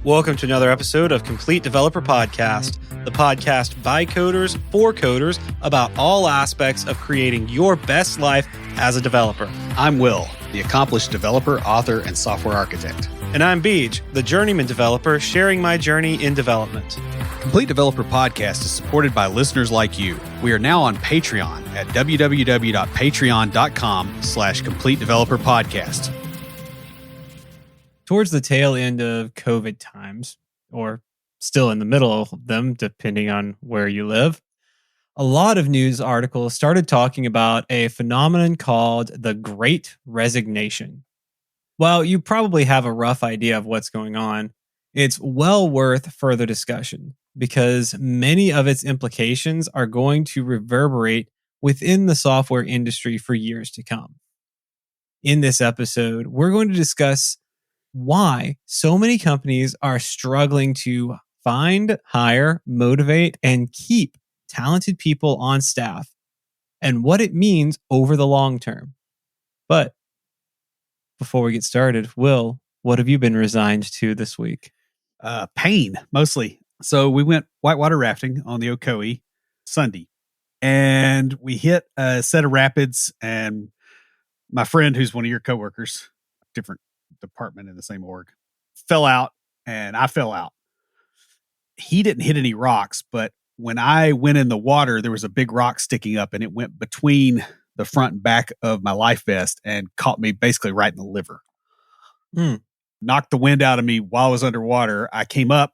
Welcome to another episode of Complete Developer Podcast, the podcast by coders for coders about all aspects of creating your best life as a developer. I'm Will, the accomplished developer, author, and software architect. And I'm Beej, the journeyman developer sharing my journey in development. Complete Developer Podcast is supported by listeners like you. We are now on Patreon at www.patreon.com/Complete Developer Podcast. Towards the tail end of COVID times, or still in the middle of them, depending on where you live, a lot of news articles started talking about a phenomenon called the Great Resignation. While you probably have a rough idea of what's going on, it's well worth further discussion because many of its implications are going to reverberate within the software industry for years to come. In this episode, we're going to discuss why so many companies are struggling to find, hire, motivate, and keep talented people on staff, and what it means over the long term. But before we get started, Will, what have you been resigned to this week? Pain, mostly. So we went whitewater rafting on the Ocoee Sunday, and we hit a set of rapids, and my friend, who's one of your coworkers, different department in the same org, fell out, and I fell out. He didn't hit any rocks, but when I went in the water, there was a big rock sticking up, and it went between the front and back of my life vest and caught me basically right in the liver. Knocked the wind out of me while I was underwater. I came up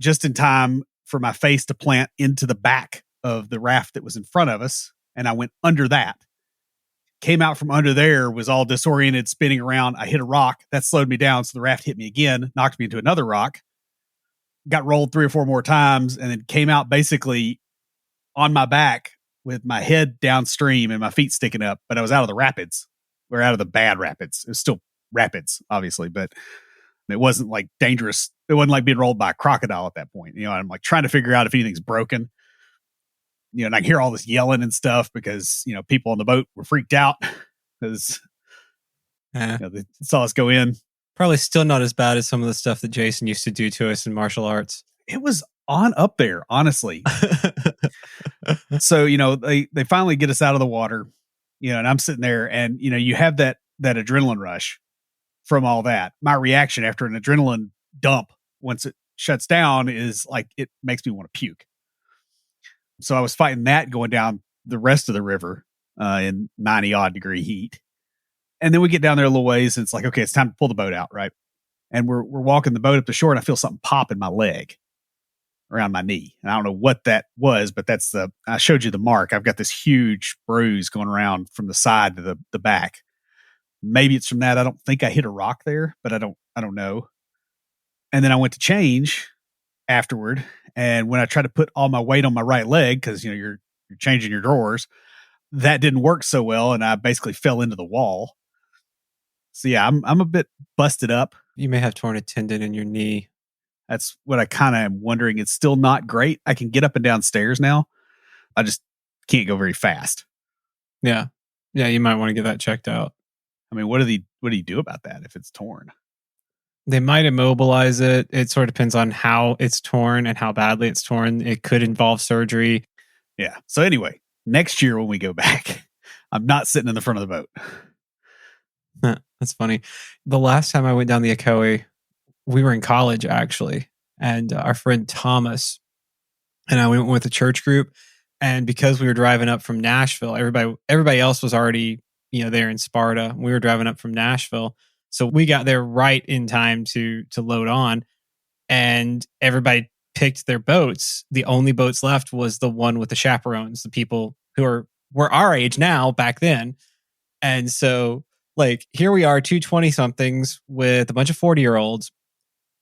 just in time for my face to plant into the back of the raft that was in front of us, and I went under that. Came out from under there, was all disoriented, spinning around. I hit a rock. That slowed me down, so the raft hit me again, knocked me into another rock. Got rolled 3 or 4 more times, and then came out basically on my back with my head downstream and my feet sticking up. But I was out of the rapids. We're out of the bad rapids. It was still rapids, obviously, but it wasn't like dangerous. It wasn't like being rolled by a crocodile at that point. You know, I'm like trying to figure out if anything's broken. You know, and I hear all this yelling and stuff because, you know, people on the boat were freaked out because they saw us go in. Probably still not as bad as some of the stuff that Jason used to do to us in martial arts. It was on up there, honestly. So, you know, they finally get us out of the water, you know, and I'm sitting there and, you know, you have that adrenaline rush from all that. My reaction after an adrenaline dump, once it shuts down, is like, it makes me want to puke. So I was fighting that going down the rest of the river in 90 odd degree heat. And then we get down there a little ways and it's like, okay, it's time to pull the boat out. Right. And we're walking the boat up the shore and I feel something pop in my leg around my knee. And I don't know what that was, but I showed you the mark. I've got this huge bruise going around from the side to the back. Maybe it's from that. I don't think I hit a rock there, but I don't know. And then I went to change afterward. And when I tried to put all my weight on my right leg, because, you know, you're changing your drawers, that didn't work so well. And I basically fell into the wall. So yeah, I'm a bit busted up. You may have torn a tendon in your knee. That's what I kind of am wondering. It's still not great. I can get up and down stairs now. I just can't go very fast. Yeah. Yeah. You might want to get that checked out. I mean, what do you do about that if it's torn? They might immobilize it. It sort of depends on how it's torn and how badly it's torn. It could involve surgery. Yeah. So anyway, next year when we go back, I'm not sitting in the front of the boat. That's funny. The last time I went down the Ocoee, we were in college actually, and our friend Thomas and I went with a church group. And because we were driving up from Nashville, everybody else was already, you know, there in Sparta. We were driving up from Nashville. So we got there right in time to load on, and everybody picked their boats. The only boats left was the one with the chaperones, the people who were our age now back then. And so like here we are, 220-somethings with a bunch of 40-year-olds.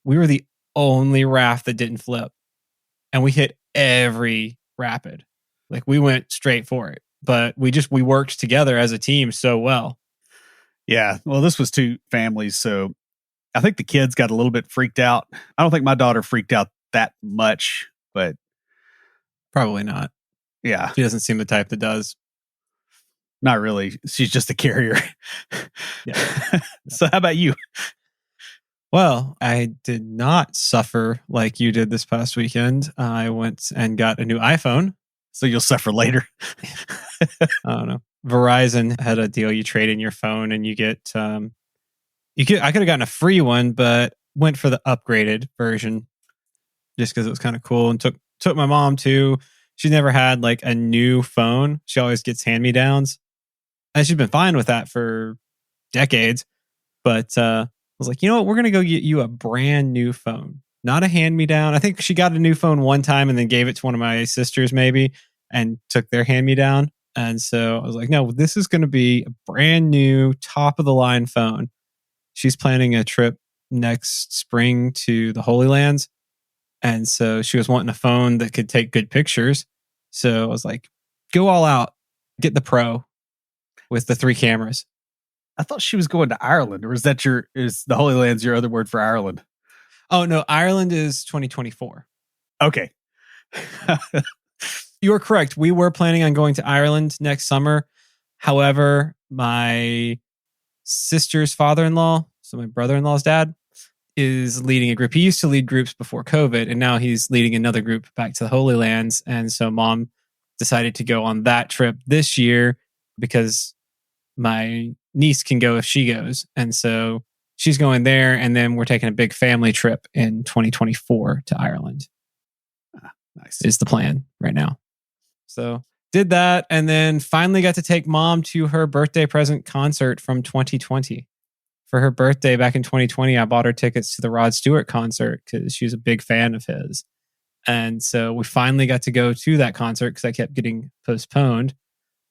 We were the only raft that didn't flip, and we hit every rapid. Like we went straight for it, but we worked together as a team so well. Yeah. Well, this was 2 families. So I think the kids got a little bit freaked out. I don't think my daughter freaked out that much, but probably not. Yeah. She doesn't seem the type that does. Not really. She's just a carrier. Yeah. So how about you? Well, I did not suffer like you did this past weekend. I went and got a new iPhone. So you'll suffer later. I don't know. Verizon had a deal. You trade in your phone and you get, I could have gotten a free one, but went for the upgraded version just because it was kind of cool, and took my mom too. She never had like a new phone. She always gets hand-me-downs. And she's been fine with that for decades. But I was like, you know what? We're going to go get you a brand new phone, not a hand me down. I think she got a new phone one time and then gave it to one of my sisters, maybe, and took their hand me down. And so I was like, no, this is going to be a brand new, top of the line phone. She's planning a trip next spring to the Holy Lands. And so she was wanting a phone that could take good pictures. So I was like, go all out, get the Pro with the 3 cameras. I thought she was going to Ireland, or is the Holy Land's your other word for Ireland? Oh, no, Ireland is 2024. Okay. You are correct. We were planning on going to Ireland next summer. However, my sister's father-in-law, so my brother-in-law's dad, is leading a group. He used to lead groups before COVID, and now he's leading another group back to the Holy Lands. And so mom decided to go on that trip this year because my niece can go if she goes. And so she's going there. And then we're taking a big family trip in 2024 to Ireland. Nice. Is the plan right now. So did that. And then finally got to take mom to her birthday present concert from 2020. For her birthday back in 2020, I bought her tickets to the Rod Stewart concert because she was a big fan of his. And so we finally got to go to that concert because I kept getting postponed.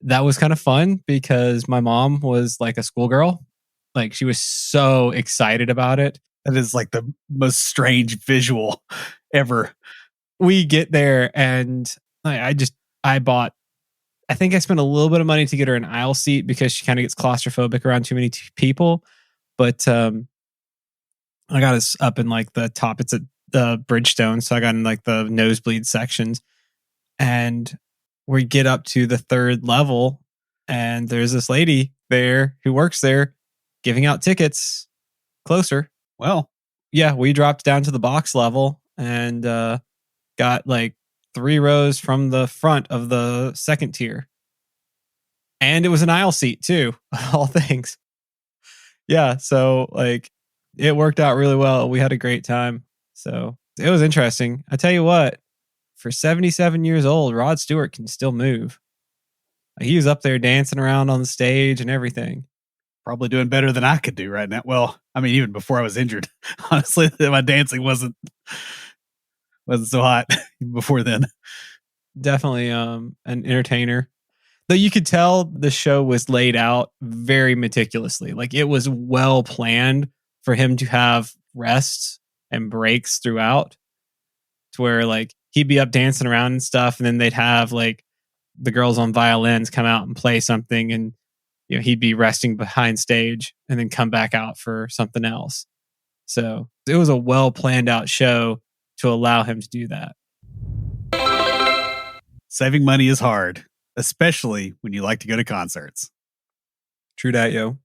That was kind of fun because my mom was like a schoolgirl. Like, she was so excited about it. That is like the most strange visual ever. We get there and I think I spent a little bit of money to get her an aisle seat because she kind of gets claustrophobic around too many people. But I got us up in like the top. It's at the Bridgestone, so I got in like the nosebleed sections. And we get up to the 3rd level, and there's this lady there who works there giving out tickets closer. Well, yeah, we dropped down to the box level and got like 3 rows from the front of the 2nd tier. And it was an aisle seat too, all things. Yeah, so like it worked out really well. We had a great time. So it was interesting. I tell you what, for 77 years old, Rod Stewart can still move. He was up there dancing around on the stage and everything. Probably doing better than I could do right now. Well, I mean, even before I was injured, honestly, my dancing wasn't so hot before then. Definitely an entertainer. Though you could tell the show was laid out very meticulously. Like, it was well planned for him to have rests and breaks throughout, to where like he'd be up dancing around and stuff, and then they'd have like the girls on violins come out and play something, and he'd be resting behind stage and then come back out for something else. So it was a well planned out show to allow him to do that. Saving money is hard, especially when you like to go to concerts. True that, yo.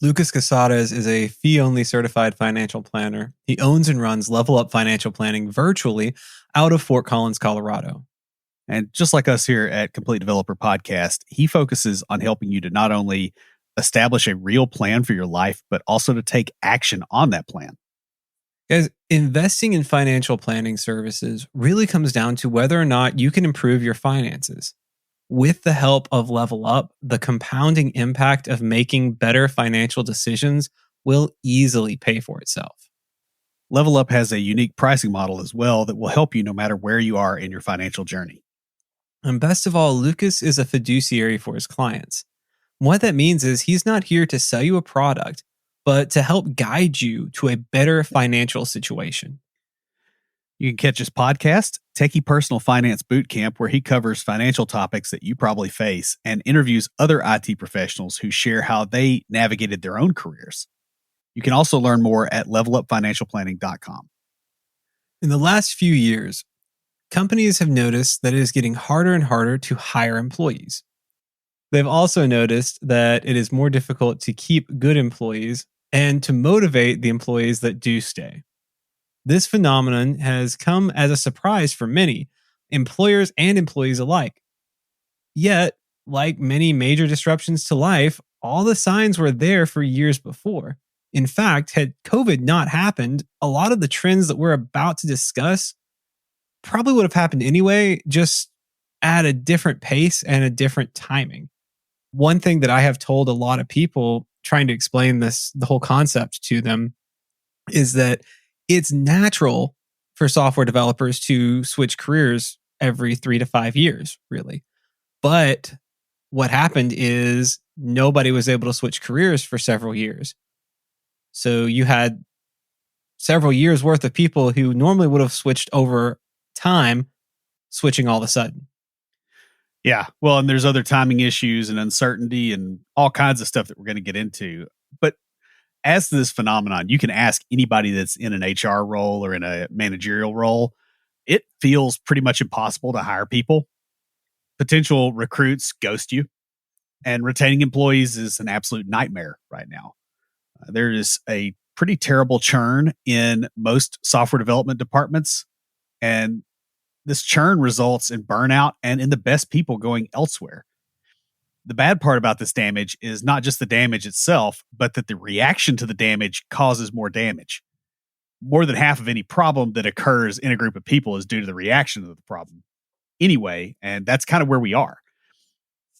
Lucas Casares is a fee-only certified financial planner. He owns and runs Level Up Financial Planning virtually out of Fort Collins, Colorado. And just like us here at Complete Developer Podcast, he focuses on helping you to not only establish a real plan for your life, but also to take action on that plan. Guys, investing in financial planning services really comes down to whether or not you can improve your finances. With the help of Level Up, the compounding impact of making better financial decisions will easily pay for itself. Level Up has a unique pricing model as well that will help you no matter where you are in your financial journey. And best of all, Lucas is a fiduciary for his clients. What that means is he's not here to sell you a product, but to help guide you to a better financial situation. You can catch his podcast, Techie Personal Finance Bootcamp, where he covers financial topics that you probably face and interviews other IT professionals who share how they navigated their own careers. You can also learn more at levelupfinancialplanning.com. In the last few years, companies have noticed that it is getting harder and harder to hire employees. They've also noticed that it is more difficult to keep good employees and to motivate the employees that do stay. This phenomenon has come as a surprise for many, employers and employees alike. Yet, like many major disruptions to life, all the signs were there for years before. In fact, had COVID not happened, a lot of the trends that we're about to discuss probably would have happened anyway, just at a different pace and a different timing. One thing that I have told a lot of people trying to explain the whole concept to them, is that it's natural for software developers to switch careers every 3 to 5 years, really. But what happened is nobody was able to switch careers for several years. So you had several years worth of people who normally would have switched over time, switching all of a sudden. Yeah. Well, and there's other timing issues and uncertainty and all kinds of stuff that we're going to get into. But as to this phenomenon, you can ask anybody that's in an HR role or in a managerial role. It feels pretty much impossible to hire people. Potential recruits ghost you, and retaining employees is an absolute nightmare right now. There is a pretty terrible churn in most software development departments, and this churn results in burnout and in the best people going elsewhere. The bad part about this damage is not just the damage itself, but that the reaction to the damage causes more damage. More than half of any problem that occurs in a group of people is due to the reaction to the problem anyway, and that's kind of where we are.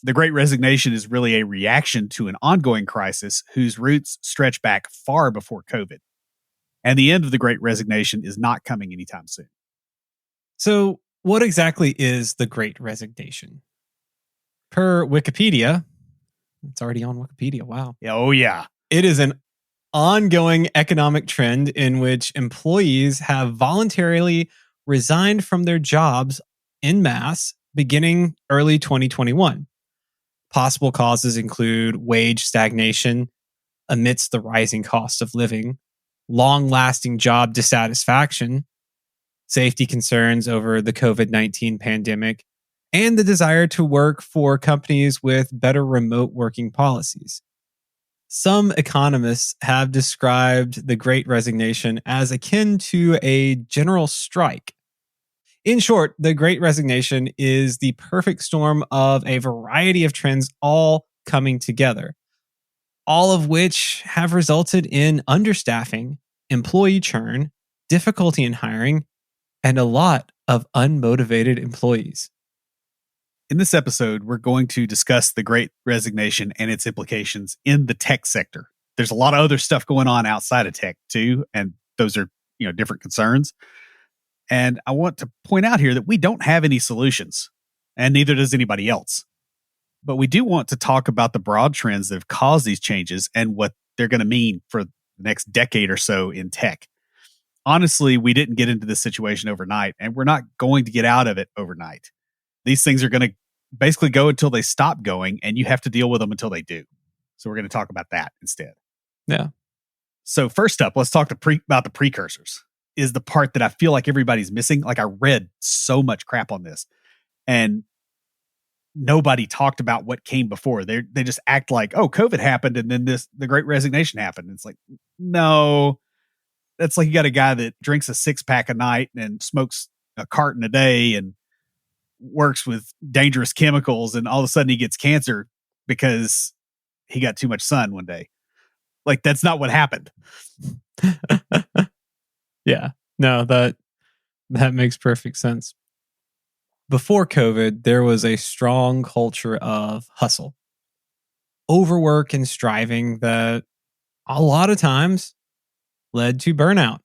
The Great Resignation is really a reaction to an ongoing crisis whose roots stretch back far before COVID. And the end of the Great Resignation is not coming anytime soon. So, what exactly is the Great Resignation? Per Wikipedia, it's already on Wikipedia. Wow. Yeah, oh, yeah. It is an ongoing economic trend in which employees have voluntarily resigned from their jobs en masse beginning early 2021. Possible causes include wage stagnation amidst the rising cost of living, long-lasting job dissatisfaction, safety concerns over the COVID-19 pandemic, and the desire to work for companies with better remote working policies. Some economists have described the Great Resignation as akin to a general strike. In short, the Great Resignation is the perfect storm of a variety of trends all coming together, all of which have resulted in understaffing, employee churn, difficulty in hiring, and a lot of unmotivated employees. In this episode, we're going to discuss the Great Resignation and its implications in the tech sector. There's a lot of other stuff going on outside of tech too, and those are, different concerns. And I want to point out here that we don't have any solutions, and neither does anybody else. But we do want to talk about the broad trends that have caused these changes and what they're going to mean for the next decade or so in tech. Honestly, we didn't get into this situation overnight, and we're not going to get out of it overnight. These things are going to basically go until they stop going, and you have to deal with them until they do. So we're going to talk about that instead. Yeah. So first up, let's talk about the precursors. Is the part that I feel like everybody's missing. Like, I read so much crap on this, and nobody talked about what came before. They just act like, oh, COVID happened, and then the Great Resignation happened. It's like, no. That's like you got a guy that drinks a 6-pack a night and smokes a carton a day and works with dangerous chemicals, and all of a sudden he gets cancer because he got too much sun one day. Like, that's not what happened. Yeah. No, that makes perfect sense. Before COVID, there was a strong culture of hustle, overwork, and striving that a lot of times led to burnout.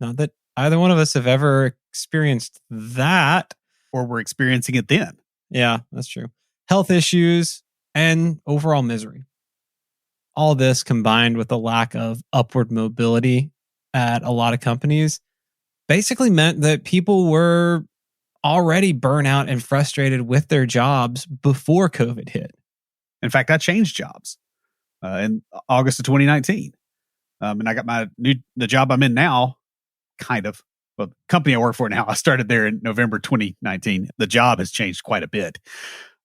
Not that either one of us have ever experienced that. Or we're experiencing it then. Yeah, that's true. Health issues and overall misery. All this combined with the lack of upward mobility at a lot of companies basically meant that people were already burnt out and frustrated with their jobs before COVID hit. In fact, I changed jobs in August of 2019. And I got the job I'm in now, kind of. Well, the company I work for now, I started there in November 2019. The job has changed quite a bit.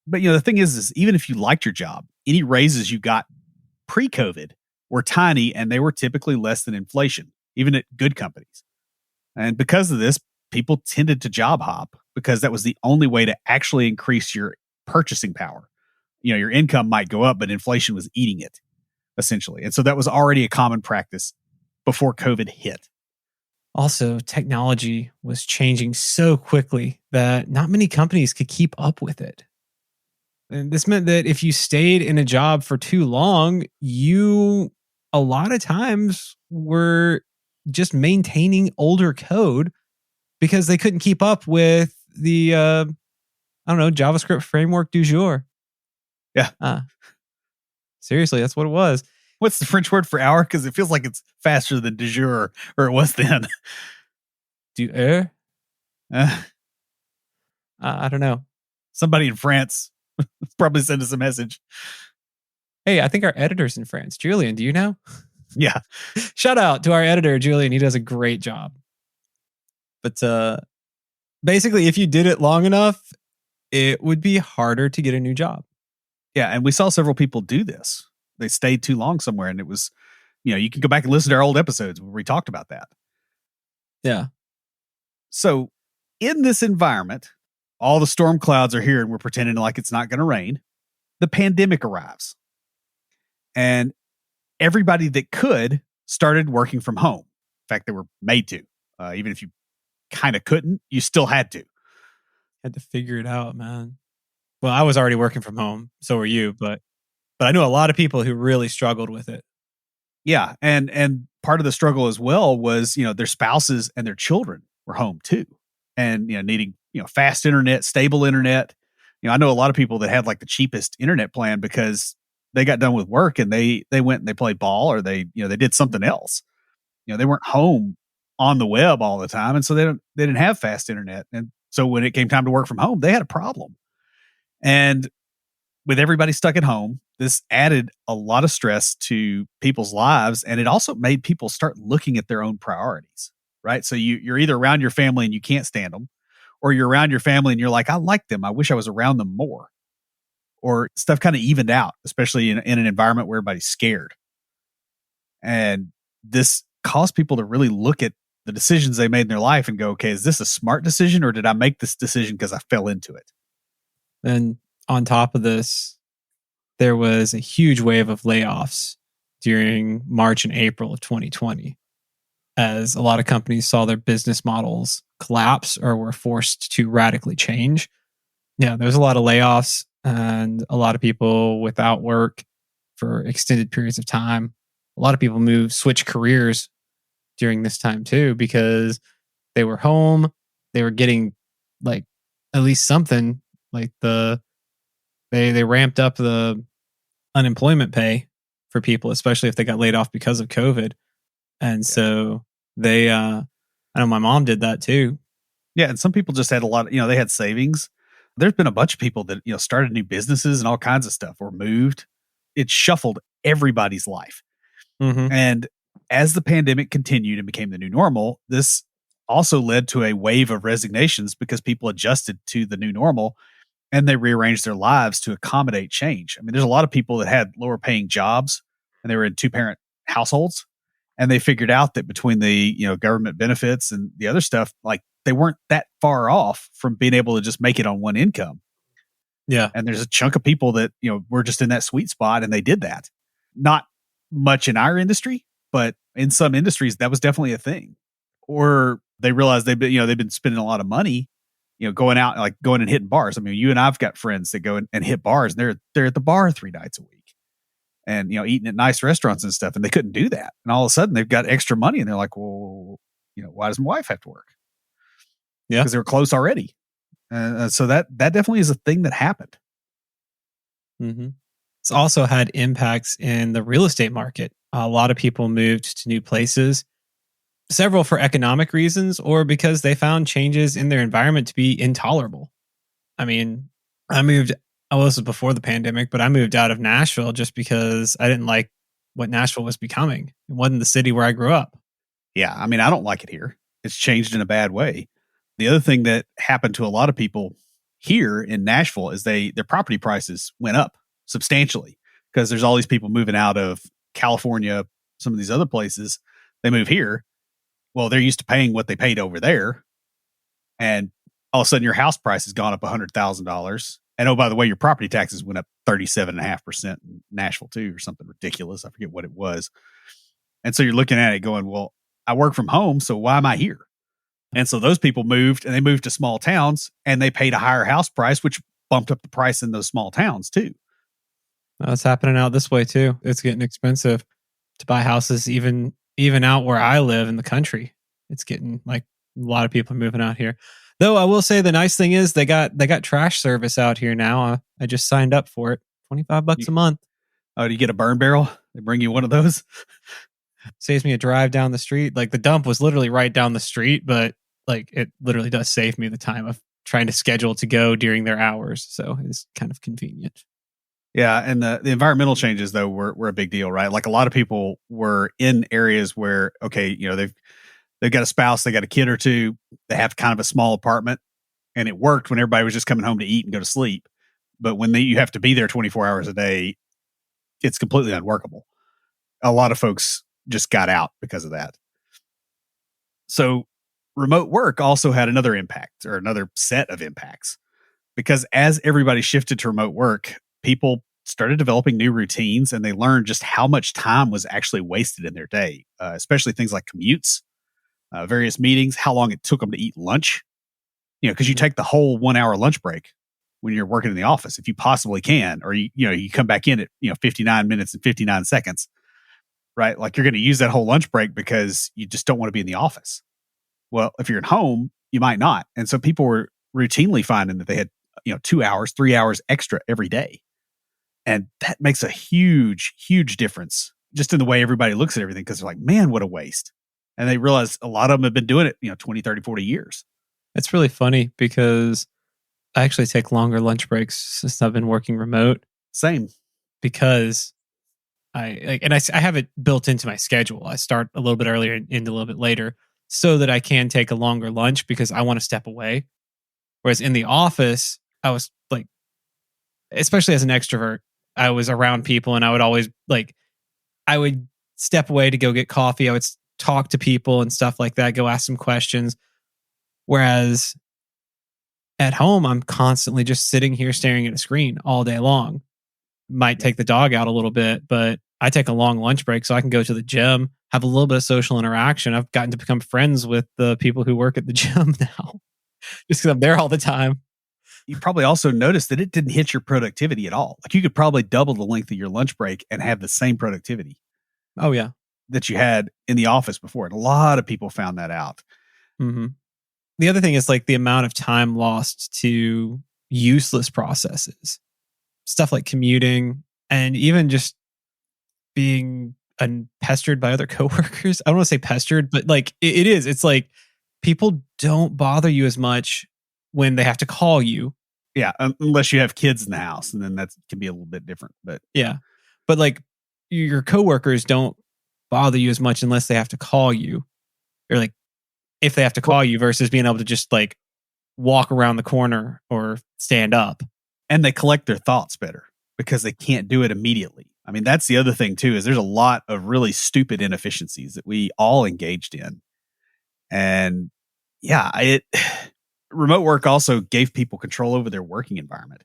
But, the thing is even if you liked your job, any raises you got pre-COVID were tiny, and they were typically less than inflation, even at good companies. And because of this, people tended to job hop because that was the only way to actually increase your purchasing power. Your income might go up, but inflation was eating it, essentially. And so that was already a common practice before COVID hit. Also, technology was changing so quickly that not many companies could keep up with it. And this meant that if you stayed in a job for too long, you a lot of times were just maintaining older code because they couldn't keep up with the JavaScript framework du jour. Yeah. Seriously, that's what it was. What's the French word for hour? Because it feels like it's faster than du jour, or it was then. Du heure? I don't know. Somebody in France probably send us a message. Hey, I think our editor's in France. Julian, do you know? Yeah. Shout out to our editor, Julian. He does a great job. But basically, if you did it long enough, it would be harder to get a new job. Yeah. And we saw several people do this. They stayed too long somewhere. And it was, you can go back and listen to our old episodes where we talked about that. Yeah. So in this environment, all the storm clouds are here and we're pretending like it's not going to rain. The pandemic arrives. And everybody that could started working from home. In fact, they were made to. Even if you kind of couldn't, you still had to. Had to figure it out, man. Well, I was already working from home. So were you. But I know a lot of people who really struggled with it. Yeah. And part of the struggle as well was, their spouses and their children were home too. And, needing, fast internet, stable internet. I know a lot of people that had like the cheapest internet plan because they got done with work and they went and they played ball or they did something else. They weren't home on the web all the time. And so they didn't have fast internet. And so when it came time to work from home, they had a problem. And with everybody stuck at home, this added a lot of stress to people's lives. And it also made people start looking at their own priorities, right? So you're either around your family and you can't stand them, or you're around your family and you're like, I like them. I wish I was around them more. Or stuff kind of evened out, especially in an environment where everybody's scared. And this caused people to really look at the decisions they made in their life and go, okay, is this a smart decision or did I make this decision because I fell into it? And on top of this, there was a huge wave of layoffs during March and April of 2020, as a lot of companies saw their business models collapse or were forced to radically change. Yeah, there was a lot of layoffs and a lot of people without work for extended periods of time. A lot of people switch careers during this time too, because they were home, they were getting like at least something. Like they ramped up the unemployment pay for people, especially if they got laid off because of COVID. And so they I know my mom did that too. Yeah, and some people just had a lot of, they had savings. There's been a bunch of people that, started new businesses and all kinds of stuff or moved. It shuffled everybody's life. Mm-hmm. And as the pandemic continued and became the new normal, this also led to a wave of resignations because people adjusted to the new normal and they rearranged their lives to accommodate change. I mean, there's a lot of people that had lower paying jobs and they were in 2-parent households. And they figured out that between the, government benefits and the other stuff, like they weren't that far off from being able to just make it on one income. Yeah. And there's a chunk of people that, were just in that sweet spot and they did that. Not much in our industry, but in some industries that was definitely a thing. Or they realized they've been spending a lot of money, going out, like going and hitting bars. I mean, you and I've got friends that go and hit bars and they're at the bar 3 nights a week. And, eating at nice restaurants and stuff. And they couldn't do that. And all of a sudden they've got extra money and they're like, well, why does my wife have to work? Yeah. Because they were close already. So that definitely is a thing that happened. Mm-hmm. It's also had impacts in the real estate market. A lot of people moved to new places, several for economic reasons or because they found changes in their environment to be intolerable. I mean, this was before the pandemic, but I moved out of Nashville just because I didn't like what Nashville was becoming. It wasn't the city where I grew up. Yeah. I mean, I don't like it here. It's changed in a bad way. The other thing that happened to a lot of people here in Nashville is their property prices went up substantially because there's all these people moving out of California, some of these other places, they move here. Well, they're used to paying what they paid over there. And all of a sudden your house price has gone up $100,000. And oh, by the way, your property taxes went up 37.5% in Nashville too, or something ridiculous. I forget what it was. And so you're looking at it going, well, I work from home, so why am I here? And so those people moved, and they moved to small towns, and they paid a higher house price, which bumped up the price in those small towns too. It's happening out this way too. It's getting expensive to buy houses, even out where I live in the country. It's getting like a lot of people are moving out here. Though I will say the nice thing is they got trash service out here now. I just signed up for it. $25 a month. Oh, do you get a burn barrel? They bring you one of those? Saves me a drive down the street. Like the dump was literally right down the street, but like it literally does save me the time of trying to schedule to go during their hours. So it's kind of convenient. Yeah, and the environmental changes though were a big deal, right? Like a lot of people were in areas where, okay, you know, they've got a spouse, they got a kid or two, they have kind of a small apartment, and it worked when everybody was just coming home to eat and go to sleep. But when you have to be there 24 hours a day, it's completely unworkable. A lot of folks just got out because of that. So remote work also had another impact, or another set of impacts, because as everybody shifted to remote work, people started developing new routines, and they learned just how much time was actually wasted in their day, especially things like commutes, various meetings, how long it took them to eat lunch. You know, because you take the whole 1 hour lunch break when you're working in the office, if you possibly can, or you come back in at 59 minutes and 59 seconds, right? Like you're going to use that whole lunch break because you just don't want to be in the office. Well, if you're at home, you might not. And so people were routinely finding that they had 2 hours, 3 hours extra every day. And that makes a huge, huge difference just in the way everybody looks at everything, because they're like, man, what a waste. And they realize a lot of them have been doing it, 20, 30, 40 years. It's really funny because I actually take longer lunch breaks since I've been working remote. Same. Because I have it built into my schedule. I start a little bit earlier and end a little bit later so that I can take a longer lunch because I want to step away. Whereas in the office, I was like, especially as an extrovert, I was around people and I would always I would step away to go get coffee. I would talk to people and stuff like that, go ask some questions. Whereas at home, I'm constantly just sitting here staring at a screen all day long. Might take the dog out a little bit, but I take a long lunch break so I can go to the gym, have a little bit of social interaction. I've gotten to become friends with the people who work at the gym now just because I'm there all the time. You probably also noticed that it didn't hit your productivity at all. Like you could probably double the length of your lunch break and have the same productivity. Oh, yeah. That you had in the office before. And a lot of people found that out. Mm-hmm. The other thing is like the amount of time lost to useless processes, stuff like commuting and even just being pestered by other coworkers. I don't want to say pestered, but like it is. It's like people don't bother you as much when they have to call you. Yeah, unless you have kids in the house, and then that can be a little bit different. But yeah, but like your coworkers don't bother you as much unless they have to call you, or like if they have to call you versus being able to just like walk around the corner or stand up. And they collect their thoughts better because they can't do it immediately. I mean, that's the other thing too, is there's a lot of really stupid inefficiencies that we all engaged in. And yeah, remote work also gave people control over their working environment.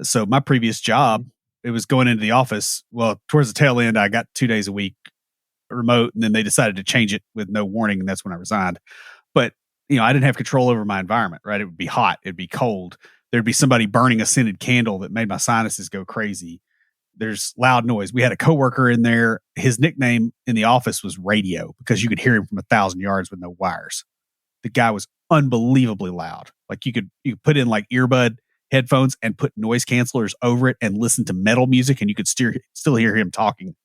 So my previous job, it was going into the office. Well, towards the tail end, I got 2 days a week remote, and then they decided to change it with no warning. And that's when I resigned. But, I didn't have control over my environment, right? It would be hot. It'd be cold. There'd be somebody burning a scented candle that made my sinuses go crazy. There's loud noise. We had a coworker in there. His nickname in the office was Radio because you could hear him from 1,000 yards with no wires. The guy was unbelievably loud. Like you could put in like earbud headphones and put noise cancelers over it and listen to metal music, and you could still hear him talking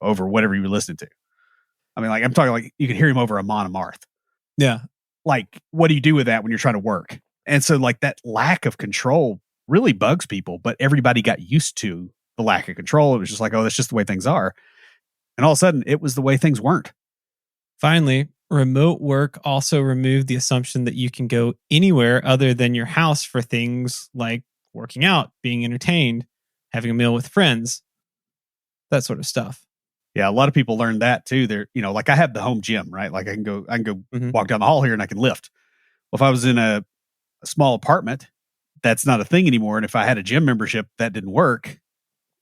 over whatever you were listening to. I mean, like I'm talking like you could hear him over Amon Amarth. Yeah. Like, what do you do with that when you're trying to work? And so like that lack of control really bugs people, but everybody got used to the lack of control. It was just like, oh, that's just the way things are. And all of a sudden it was the way things weren't. Finally, remote work also removed the assumption that you can go anywhere other than your house for things like working out, being entertained, having a meal with friends, that sort of stuff. Yeah, a lot of people learn that too. They're, like I have the home gym, right? Like I can go Hmm. walk down the hall here and I can lift. Well, if I was in a small apartment, that's not a thing anymore. And if I had a gym membership, that didn't work.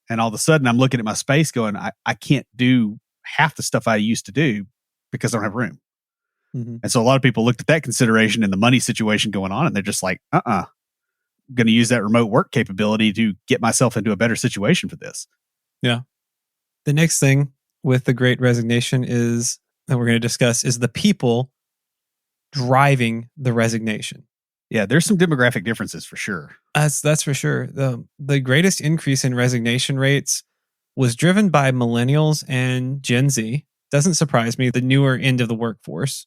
And all of a sudden I'm looking at my space going, I can't do half the stuff I used to do because I don't have room. Hmm. And so a lot of people looked at that consideration and the money situation going on, and they're just like, I'm going to use that remote work capability to get myself into a better situation for this. Yeah. The next thing with the Great Resignation is that we're going to discuss is the people driving the resignation. Yeah, there's some demographic differences for sure. That's for sure. The greatest increase in resignation rates was driven by millennials and Gen Z. Doesn't surprise me, the newer end of the workforce.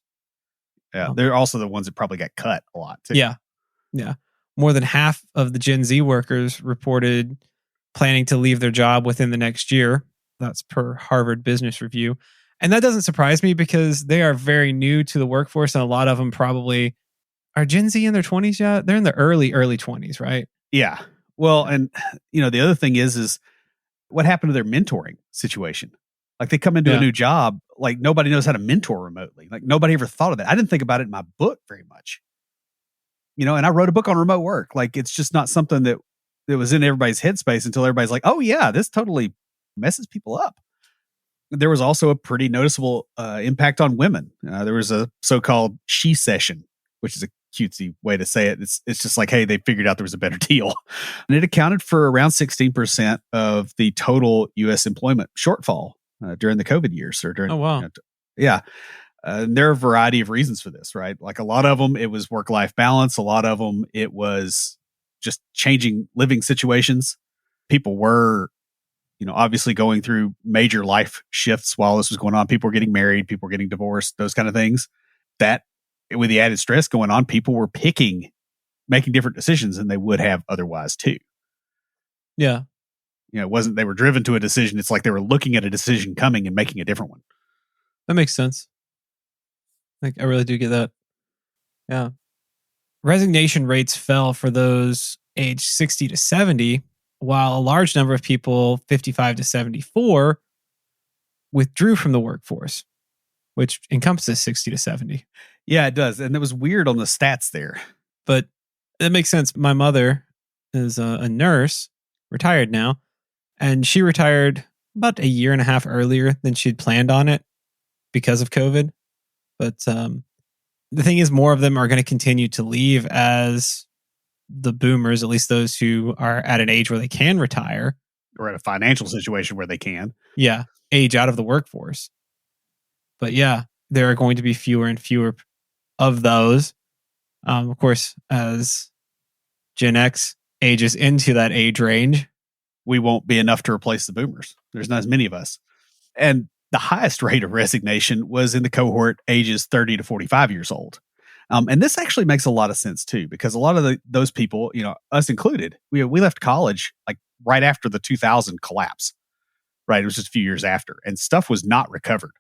Yeah, they're also the ones that probably got cut a lot too. Yeah. Yeah. More than half of the Gen Z workers reported planning to leave their job within the next year. That's per Harvard Business Review. And that doesn't surprise me because they are very new to the workforce, and a lot of them probably are Gen Z in their 20s yet. They're in the early 20s, right? Yeah. Well, and the other thing is what happened to their mentoring situation? Like they come into a new job, like nobody knows how to mentor remotely. Like nobody ever thought of that. I didn't think about it in my book very much. And I wrote a book on remote work. Like it's just not something that was in everybody's headspace until everybody's like, oh yeah, this totally messes people up. There was also a pretty noticeable impact on women. There was a so-called she session, which is a cutesy way to say it. It's just like, hey, they figured out there was a better deal. And it accounted for around 16% of the total U.S. employment shortfall during the COVID years. Or during, Oh, wow. Yeah. And there are a variety of reasons for this, right? Like a lot of them, it was work-life balance. A lot of them, it was just changing living situations. People were, obviously going through major life shifts while this was going on. People were getting married, people were getting divorced, those kind of things. That, with the added stress going on, people were making different decisions than they would have otherwise too. Yeah. It wasn't they were driven to a decision. It's like they were looking at a decision coming and making a different one. That makes sense. Like, I really do get that. Yeah. Resignation rates fell for those aged 60 to 70, while a large number of people 55 to 74 withdrew from the workforce, which encompasses 60 to 70. Yeah, it does. And it was weird on the stats there. But it makes sense. My mother is a nurse, retired now, and she retired about a year and a half earlier than she'd planned on it because of COVID. But the thing is, more of them are going to continue to leave as the boomers, at least those who are at an age where they can retire. Or at a financial situation where they can. Yeah, age out of the workforce. But yeah, there are going to be fewer and fewer of those. Of course, as Gen X ages into that age range, we won't be enough to replace the boomers. There's not as many of us. And the highest rate of resignation was in the cohort ages 30 to 45 years old. And this actually makes a lot of sense too, because a lot of those people, us included, we left college like right after the 2000 collapse, right? It was just a few years after, and stuff was not recovered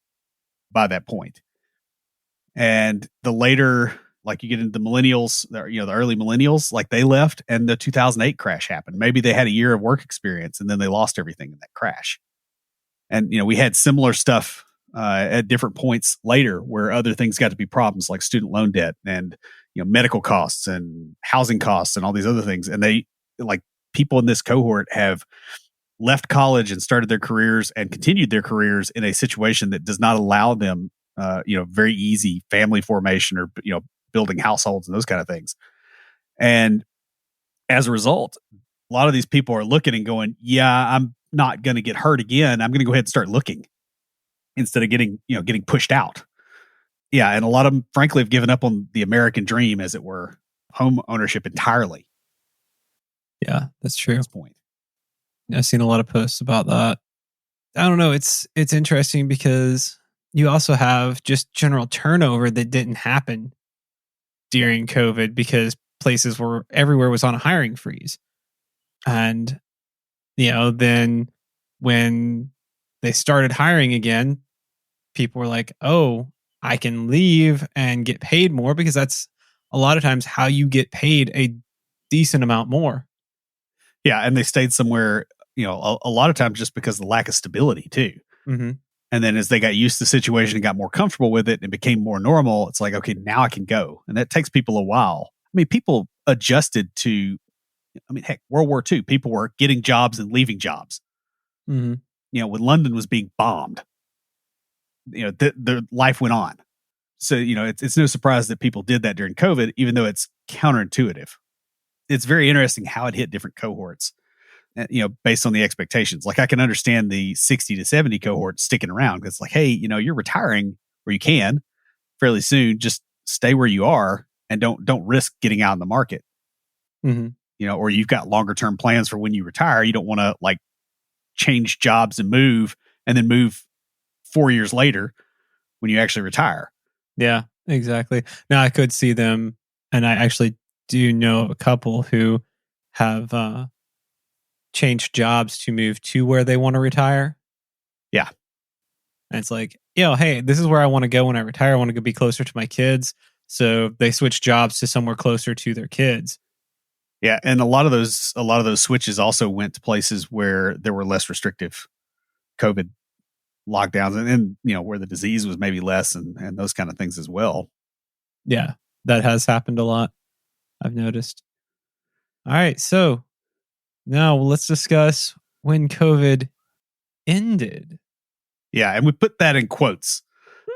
by that point. And the later, like you get into the millennials, the early millennials, like they left and the 2008 crash happened. Maybe they had a year of work experience and then they lost everything in that crash. And, we had similar stuff at different points later where other things got to be problems like student loan debt and, medical costs and housing costs and all these other things. And they, like, people in this cohort have left college and started their careers and continued their careers in a situation that does not allow them, very easy family formation or, building households and those kind of things. And as a result, a lot of these people are looking and going, yeah, I'm not going to get hurt again. I'm going to go ahead and start looking instead of getting pushed out. Yeah. And a lot of them, frankly, have given up on the American dream, as it were, home ownership entirely. Yeah, that's true. At this point. I've seen a lot of posts about that. I don't know. It's interesting because you also have just general turnover that didn't happen during COVID because everywhere was on a hiring freeze. And, then when they started hiring again, people were like, oh, I can leave and get paid more, because that's a lot of times how you get paid a decent amount more. Yeah. And they stayed somewhere, a lot of times just because of the lack of stability too. Mm-hmm. And then as they got used to the situation and got more comfortable with it and became more normal, it's like, okay, now I can go. And that takes people a while. I mean, people adjusted to, I mean, heck, World War II, people were getting jobs and leaving jobs. Mm-hmm. When London was being bombed, the life went on. So, it's no surprise that people did that during COVID, even though it's counterintuitive. It's very interesting how it hit different cohorts, based on the expectations. Like I can understand the 60 to 70 cohort sticking around because it's like, hey, you're retiring where you can fairly soon. Just stay where you are and don't risk getting out in the market. Mm-hmm. Or you've got longer term plans for when you retire. You don't want to like change jobs and then move 4 years later when you actually retire. Yeah, exactly. Now I could see them, and I actually do know a couple who have changed jobs to move to where they want to retire. Yeah. And it's like, hey, this is where I want to go when I retire. I want to be closer to my kids. So they switch jobs to somewhere closer to their kids. Yeah, and a lot of those switches also went to places where there were less restrictive COVID lockdowns, and where the disease was maybe less, and those kind of things as well. Yeah, that has happened a lot, I've noticed. All right, so now let's discuss when COVID ended. Yeah, and we put that in quotes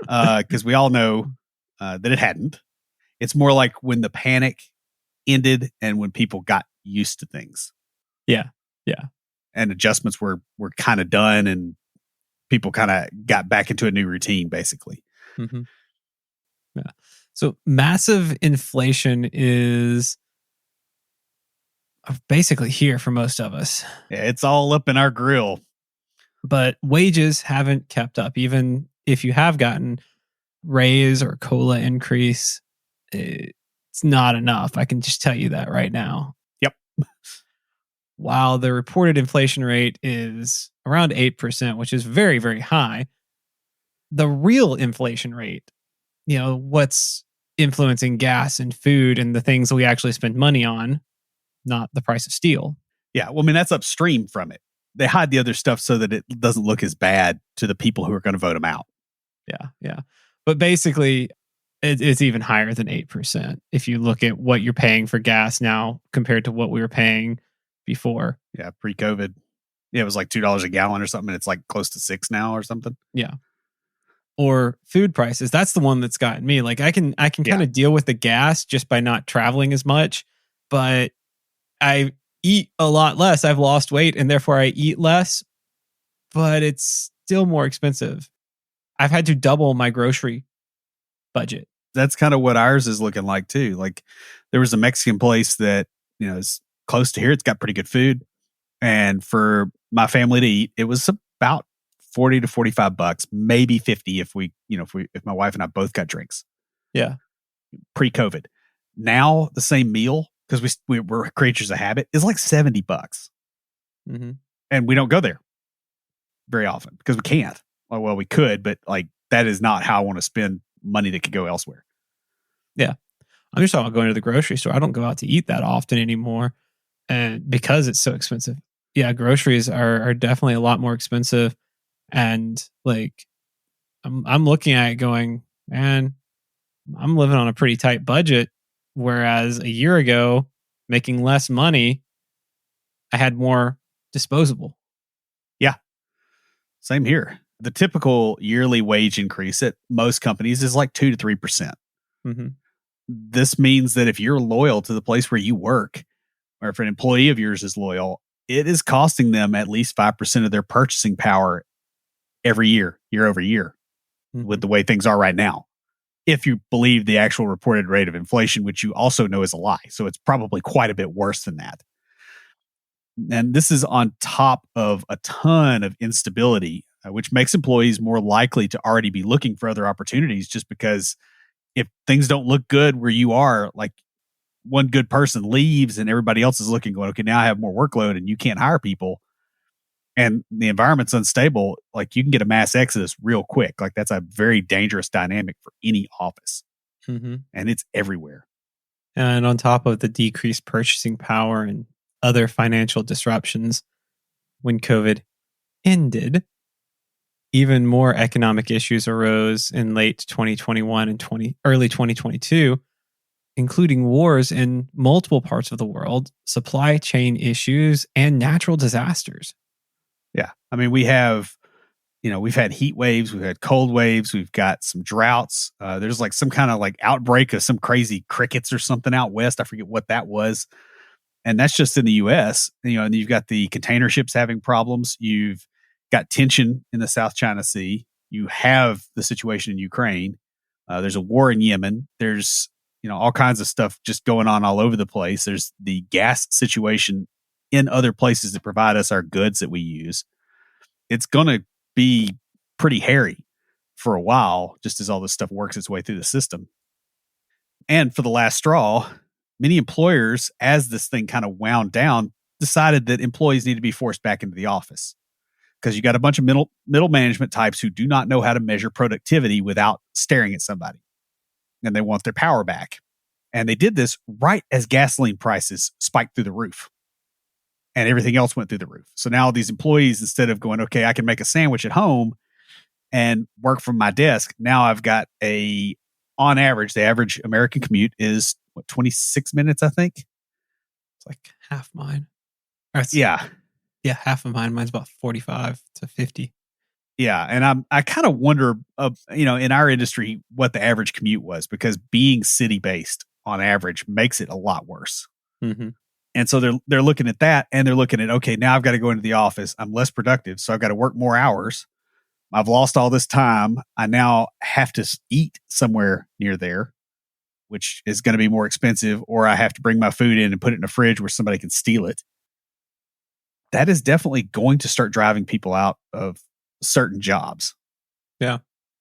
because we all know that it hadn't. It's more like when the panic ended and when people got used to things. Yeah. And adjustments were kind of done, and people kind of got back into a new routine, basically. Mm-hmm. Yeah. So massive inflation is basically here for most of us. Yeah, it's all up in our grill. But wages haven't kept up. Even if you have gotten raise or COLA increase, it's not enough. I can just tell you that right now. Yep. While the reported inflation rate is around 8%, which is very, very high, the real inflation rate, what's influencing gas and food and the things that we actually spend money on, not the price of steel. Yeah. Well, I mean, that's upstream from it. They hide the other stuff so that it doesn't look as bad to the people who are going to vote them out. Yeah. But basically, it's even higher than 8% if you look at what you're paying for gas now compared to what we were paying before. Yeah, pre-COVID. Yeah, it was like $2 a gallon or something. And it's like close to $6 now or something. Yeah. Or food prices. That's the one that's gotten me. Like I can kind of deal with the gas just by not traveling as much, but I eat a lot less. I've lost weight and therefore I eat less, but it's still more expensive. I've had to double my grocery budget. That's kind of what ours is looking like too. Like there was a Mexican place that, is close to here. It's got pretty good food. And for my family to eat, it was about $40 to $45, maybe 50 if my wife and I both got drinks. Yeah. Pre-COVID. Now the same meal, because we're creatures of habit, is like $70. Mm-hmm. And we don't go there very often because we can't. Well, we could, but like that is not how I want to spend money that could go elsewhere. Yeah. I'm just talking about going to the grocery store. I don't go out to eat that often anymore. And because it's so expensive. Yeah, groceries are definitely a lot more expensive. And like I'm looking at it going, man, I'm living on a pretty tight budget. Whereas a year ago, making less money, I had more disposable. Yeah. Same here. The typical yearly wage increase at most companies is like 2 to 3%. Mm-hmm. This means that if you're loyal to the place where you work, or if an employee of yours is loyal, it is costing them at least 5% of their purchasing power every year over year, mm-hmm. with the way things are right now. If you believe the actual reported rate of inflation, which you also know is a lie. So it's probably quite a bit worse than that. And this is on top of a ton of instability, which makes employees more likely to already be looking for other opportunities, just because if things don't look good where you are, like one good person leaves and everybody else is looking, going, okay, now I have more workload and you can't hire people and the environment's unstable, like you can get a mass exodus real quick. Like that's a very dangerous dynamic for any office. Mm-hmm. And it's everywhere. And on top of the decreased purchasing power and other financial disruptions, when COVID ended, Even more economic issues arose in late 2021 and early 2022, including wars in multiple parts of the world, supply chain issues, and natural disasters. Yeah. I mean, we've had heat waves, we've had cold waves, we've got some droughts. There's like some kind of like outbreak of some crazy crickets or something out west. I forget what that was. And that's just in the US, and you've got the container ships having problems. You've got tension in the South China Sea. You have the situation in Ukraine. There's a war in Yemen. There's, all kinds of stuff just going on all over the place. There's the gas situation in other places that provide us our goods that we use. It's going to be pretty hairy for a while, just as all this stuff works its way through the system. And for the last straw, many employers, as this thing kind of wound down, decided that employees need to be forced back into the office because you got a bunch of middle management types who do not know how to measure productivity without staring at somebody, and they want their power back. And they did this right as gasoline prices spiked through the roof and everything else went through the roof. So now these employees, instead of going, okay, I can make a sandwich at home and work from my desk, now I've got on average, the average American commute is 26 minutes, I think. It's like half mine. Yeah. Yeah, half of mine. Mine's about 45 to 50. Yeah. And I kind of wonder, in our industry, what the average commute was, because being city based on average makes it a lot worse. Mm-hmm. And so they're looking at that, and they're looking at, okay, now I've got to go into the office. I'm less productive, so I've got to work more hours. I've lost all this time. I now have to eat somewhere near there, which is going to be more expensive, or I have to bring my food in and put it in a fridge where somebody can steal it. That is definitely going to start driving people out of certain jobs. Yeah.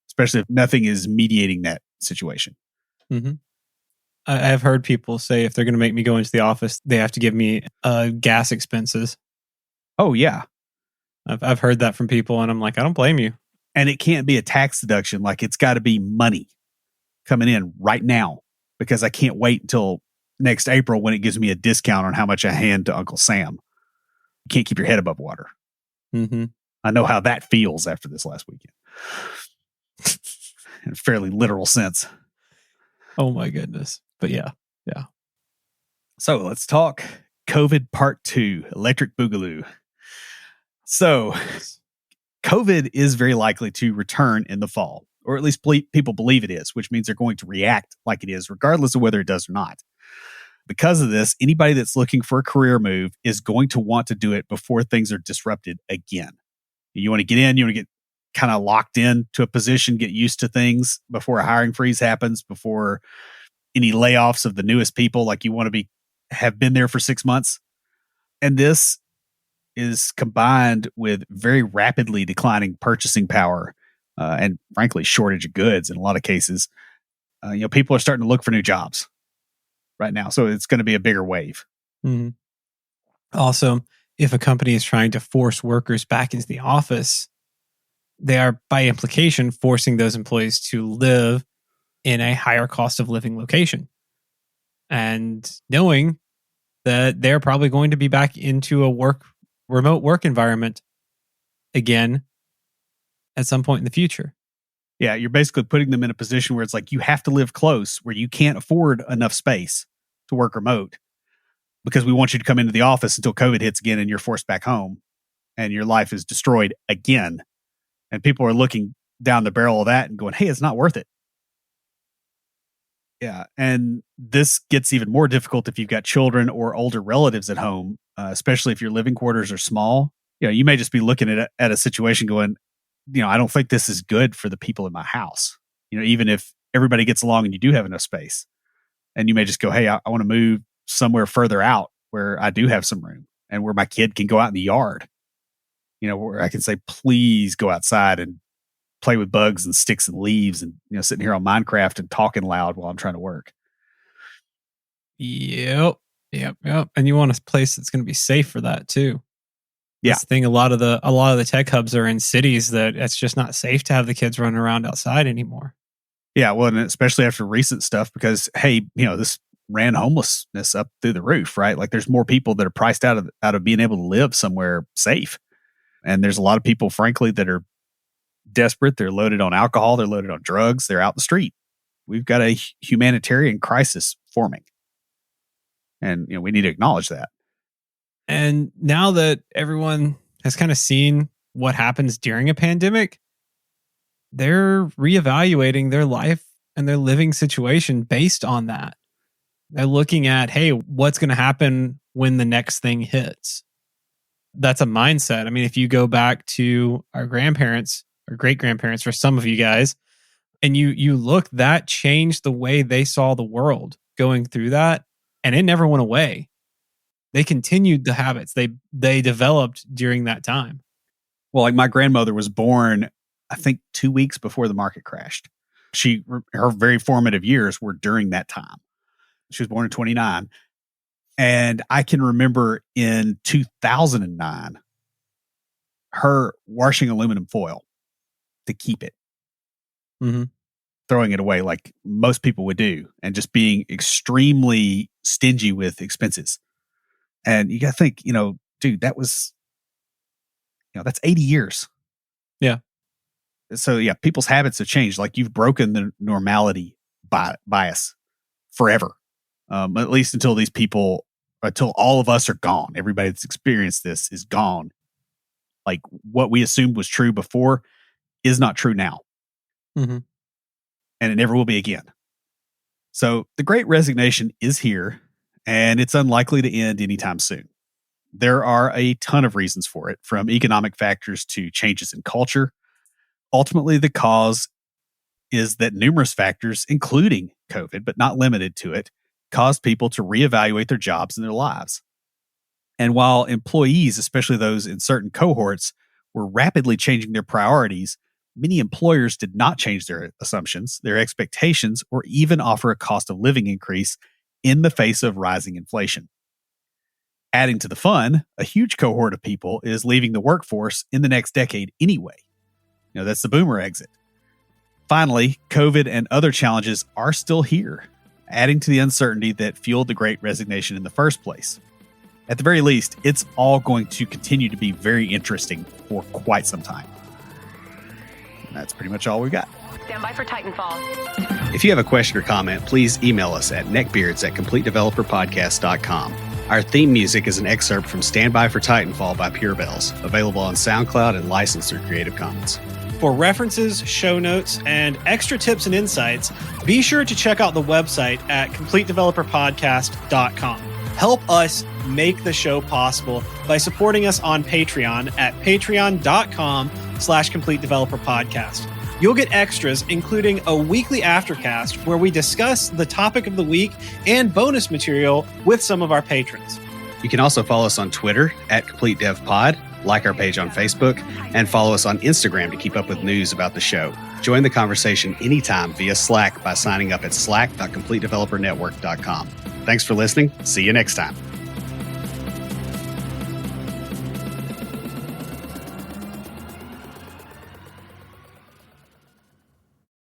Especially if nothing is mediating that situation. Mm-hmm. I've heard people say if they're going to make me go into the office, they have to give me gas expenses. Oh, yeah. I've heard that from people, and I'm like, I don't blame you. And it can't be a tax deduction. Like, it's got to be money coming in right now, because I can't wait until next April when it gives me a discount on how much I hand to Uncle Sam. You can't keep your head above water. Mm-hmm. I know how that feels after this last weekend. In a fairly literal sense. Oh my goodness. But yeah. So let's talk COVID Part 2, Electric Boogaloo. So COVID is very likely to return in the fall, or at least people believe it is, which means they're going to react like it is, regardless of whether it does or not. Because of this, anybody that's looking for a career move is going to want to do it before things are disrupted again. You want to get in, you want to get kind of locked in to a position, get used to things before a hiring freeze happens, before any layoffs of the newest people. Like, you want to have been there for 6 months. And this is combined with very rapidly declining purchasing power and frankly, shortage of goods in a lot of cases. People are starting to look for new jobs right now. So it's going to be a bigger wave. Mm-hmm. Also, if a company is trying to force workers back into the office, they are by implication forcing those employees to live in a higher cost of living location. And knowing that they're probably going to be back into a remote work environment again at some point in the future. Yeah, you're basically putting them in a position where it's like you have to live close, where you can't afford enough space to work remote, because we want you to come into the office until COVID hits again and you're forced back home and your life is destroyed again. And people are looking down the barrel of that and going, hey, it's not worth it. Yeah. And this gets even more difficult if you've got children or older relatives at home, especially if your living quarters are small. You may just be looking at a situation going, I don't think this is good for the people in my house. Even if everybody gets along and you do have enough space, and you may just go, hey, I want to move somewhere further out where I do have some room and where my kid can go out in the yard, where I can say, please go outside and play with bugs and sticks and leaves and, sitting here on Minecraft and talking loud while I'm trying to work. Yep. And you want a place that's going to be safe for that too. Yeah. That's the thing. A lot of the tech hubs are in cities that it's just not safe to have the kids running around outside anymore. Yeah. Well, and especially after recent stuff, because, hey, this ran homelessness up through the roof, right? Like, there's more people that are priced out of being able to live somewhere safe. And there's a lot of people, frankly, that are desperate. They're loaded on alcohol. They're loaded on drugs. They're out in the street. We've got a humanitarian crisis forming. And we need to acknowledge that. And now that everyone has kind of seen what happens during a pandemic, they're reevaluating their life and their living situation based on that. They're looking at, hey, what's going to happen when the next thing hits? That's a mindset. I mean, if you go back to our grandparents or great grandparents, for some of you guys, and you look, that changed the way they saw the world going through that, and it never went away. They continued the habits they developed during that time. Well, like my grandmother was born, I think 2 weeks before the market crashed. Her very formative years were during that time. She was born in 29. And I can remember in 2009, her washing aluminum foil to keep it, throwing it away like most people would do, and just being extremely stingy with expenses. And you got to think, dude, that was, that's 80 years. Yeah. So yeah, people's habits have changed. Like, you've broken the normality bias forever. At least until all of us are gone. Everybody that's experienced this is gone. Like, what we assumed was true before is not true now. Mm-hmm. And it never will be again. So the Great Resignation is here, and it's unlikely to end anytime soon. There are a ton of reasons for it, from economic factors to changes in culture. Ultimately, the cause is that numerous factors, including COVID, but not limited to it, caused people to reevaluate their jobs and their lives. And while employees, especially those in certain cohorts, were rapidly changing their priorities, many employers did not change their assumptions, their expectations, or even offer a cost of living increase in the face of rising inflation. Adding to the fun, a huge cohort of people is leaving the workforce in the next decade anyway. That's the boomer exit. Finally, COVID and other challenges are still here, adding to the uncertainty that fueled the Great Resignation in the first place. At the very least, it's all going to continue to be very interesting for quite some time. And that's pretty much all we've got. Stand by for Titanfall. If you have a question or comment, please email us at neckbeards@completedeveloperpodcast.com. Our theme music is an excerpt from Stand By for Titanfall by Pure Bells, available on SoundCloud and licensed through Creative Commons. For references, show notes, and extra tips and insights, be sure to check out the website at completedeveloperpodcast.com. Help us make the show possible by supporting us on Patreon at patreon.com/completedeveloperpodcast. You'll get extras, including a weekly aftercast where we discuss the topic of the week and bonus material with some of our patrons. You can also follow us on Twitter at CompleteDevPod, like our page on Facebook, and follow us on Instagram to keep up with news about the show. Join the conversation anytime via Slack by signing up at slack.completedevelopernetwork.com. Thanks for listening. See you next time.